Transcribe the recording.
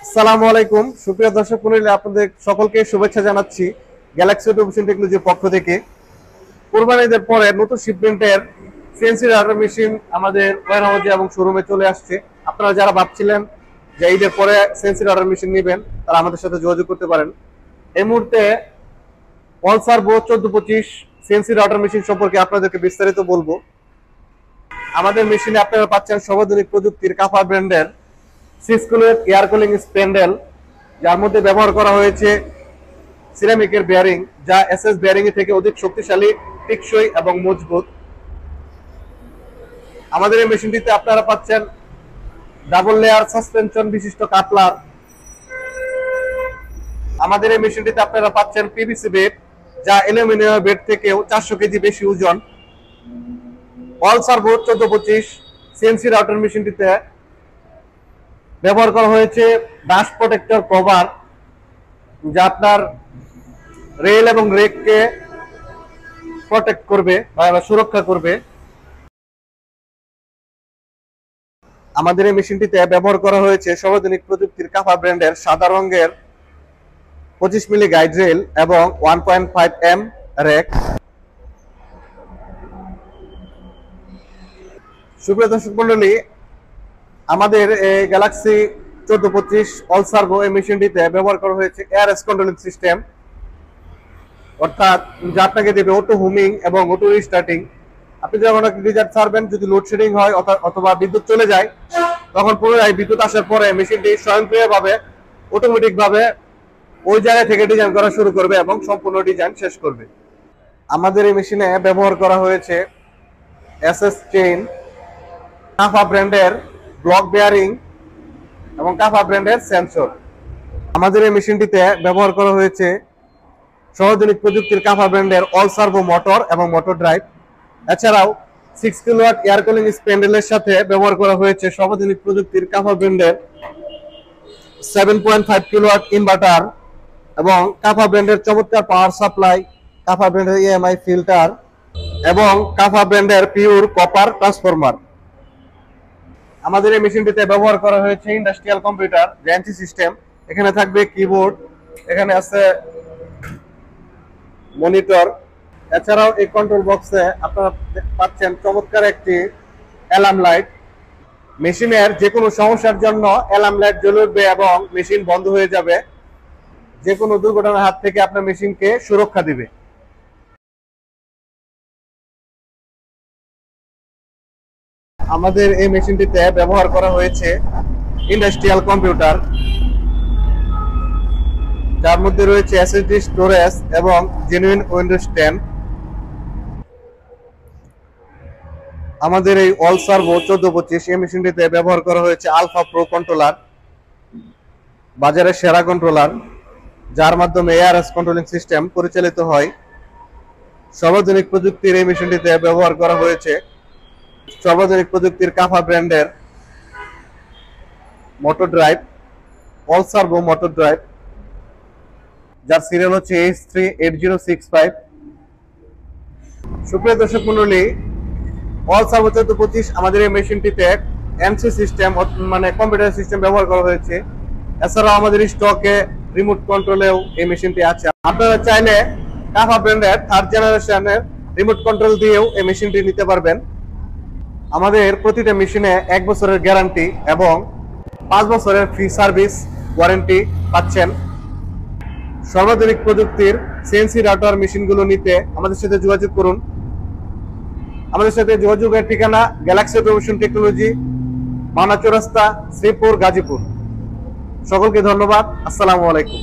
আসসালামু আলাইকুম সুপ্রিয় দর্শক মণ্ডলী, আপনাদের সকলকে শুভেচ্ছা জানাচ্ছি গ্যালাক্সি অটোমেশন টেকনোলজির পক্ষ থেকে। কোরবানি ঈদের পরে নতুন শিপমেন্টের সিএনসি রাডার মেশিন আমাদের ওয়্যারহাউসে এবং শোরুমে চলে আসছে। আপনারা যারা ভাবছিলেন যে ঈদের পরে সিএনসি রাডার মেশিন নেবেন, তারা আমাদের সাথে যোগাযোগ করতে পারেন। এই মুহূর্তে অলসার্ভো 1425 সিএনসি রাডার মেশিন সম্পর্কে আপনাদেরকে বিস্তারিত বলবো। আমাদের মেশিনে আপনারা পাচ্ছেন সর্বাধুনিক প্রযুক্তির কাফা ব্র্যান্ডের 6 কিলোওয়াট এয়ার কুলিং স্প্যান্ডেল, যার মধ্যে ব্যবহার করা হয়েছে সিরামিকের বেয়ারিং, যা এসএস বেয়ারিং এর থেকে অধিক শক্তিশালী, টেকসই এবং মজবুত। আমাদের এই মেশিনটিতে আপনারা পাচ্ছেন ডাবল লেয়ার সাসপেনশন বিশিষ্ট কাপলার। আমাদের এই মেশিনটিতে আপনারা পাচ্ছেন পিভিসি বেড, যা অ্যালুমিনিয়াম বেড থেকেও 400 কেজি বেশি ওজন। অলসার্ভো 1425 সিএনসি রাউটার মেশিনটিতে ব্যবহার করা হয়েছে ডাস্ট প্রোটেক্টর কভার, যা আপনার রেল এবং রেককে প্রোটেক্ট করবে বা সুরক্ষা করবে। আমাদের এই মেশিনটিতে ব্যবহার করা হয়েছে সর্বাধুনিক প্রযুক্তির কাফা ব্র্যান্ডের সাদা রঙের 25 মিলি গাইড রেল এবং 1.5 এম রেক। সুপ্রিয় দর্শক মণ্ডলী, আমাদের এই গ্যালাক্সি 1425 অলসার্ভো এই মেশিনটিতে ব্যবহার করা হয়েছে এআরএস কন্ট্রোলিং সিস্টেম, অর্থাৎ যা আপনাকে দেবে অটো হোমিং এবং অটো রিস্টার্টিং। আপনি যখন রিচার্জ ছাড়বেন, যদি লোডশেডিং হয় অথবা বিদ্যুৎ চলে যায়, তখন পুনরায় বিদ্যুৎ আসার পরে মেশিনটি স্বয়ংক্রিয়ভাবে অটোমেটিক ভাবে ওই জায়গা থেকে ডিজাইন করা শুরু করবে এবং সম্পূর্ণ ডিজাইন শেষ করবে। আমাদের এই মেশিনে ব্যবহার করা হয়েছে এসএস চেইন, কাফা ব্র্যান্ডের ব্লক বেয়ারিং এবং কাফা ব্র্যান্ডের সেন্সর। আমাদের এই মেশিনটিতে ব্যবহার করা হয়েছে সর্বাধুনিক প্রযুক্তির কাফা ব্র্যান্ডের অলসার্ভো মোটর এবং মোটর ড্রাইভ। এছাড়াও 6 কিলোওয়াট এয়ার কুলিং স্প্যান্ডেলের সাথে ব্যবহার করা হয়েছে সর্বাধুনিক প্রযুক্তির কাফা ব্র্যান্ডের 7.5 কিলোওয়াট ইনভার্টার এবং কাফা ব্র্যান্ডের চমৎকার পাওয়ার সাপ্লাই, কাফা ব্র্যান্ডের ইএমআই ফিল্টার এবং কাফা ব্র্যান্ডের পিওর কপার ট্রান্সফরমার। আমাদের এই মেশিনটিতে ব্যবহার করা হয়েছে ইন্ডাস্ট্রিয়াল কম্পিউটার রেঞ্চি সিস্টেম। এখানে থাকবে কিবোর্ড, এখানে আছে মনিটর। এছাড়াও এই কন্ট্রোল বক্সে আপনারা পাচ্ছেন চমৎকার একটি অ্যালার্ম লাইট। মেশিনের যে কোনো সমস্যার জন্য অ্যালার্ম লাইট জ্বলে উঠবে এবং মেশিন বন্ধ হয়ে যাবে। যে কোনো দুর্ঘটনার হাত থেকে আপনার মেশিনকে সুরক্ষা দিবে। আমাদের এই মেশিনটিতে ব্যবহার করা হয়েছে ইন্ডাস্ট্রিয়াল কম্পিউটার, যার মধ্যে রয়েছে এসএসডি স্টোরেজ এবং জেনুইন উইন্ডোজ 10। আমাদের এই অলসার্ভো 1425 এই মেশিনটিতে ব্যবহার করা হয়েছে আলফা প্রো কন্ট্রোলার, বাজারের সেরা কন্ট্রোলার, যার মাধ্যমে এআরএস কন্ট্রোলিং সিস্টেম পরিচালিত হয়। সর্বাধুনিক প্রযুক্তির এই মেশিনটিতে ব্যবহার করা হয়েছে সর্বাধুনিক প্রযুক্তির কাফা ব্র্যান্ডের মোটর ড্রাইভ, অলসার্ভো মোটর ড্রাইভ, যার সিরিয়াল হচ্ছে H38065। সুপ্রিয় দর্শক মণ্ডলী, অলসার্ভো 1425 আমাদের এই মেশিনটিতে এনসি সিস্টেম মানে কম্পিউটার সিস্টেম ব্যবহার করা হয়েছে। এছাড়াও আমাদের স্টকে রিমোট কন্ট্রোলেও এই মেশিনটি আছে। আপনারা চাইলে কাফা ব্র্যান্ডের 3rd জেনারেশনের রিমোট কন্ট্রোল দিয়েও এই মেশিনটি নিতে পারবেন। আমাদের প্রতিটা মেশিনে 1 বছরের গ্যারান্টি এবং 5 বছরের ফ্রি সার্ভিস ওয়ারেন্টি পাচ্ছেন। সর্বাধুনিক প্রযুক্তির সিএনসি রাউটার মেশিনগুলো নিতে আমাদের সাথে যোগাযোগ করুন। আমাদের সাথে যোগাযোগের ঠিকানা গ্যালাক্সি অটোমেশন টেকনোলজি, মানা চৌরাস্তা, শ্রীপুর, গাজীপুর। সকলকে ধন্যবাদ। আসসালামু আলাইকুম।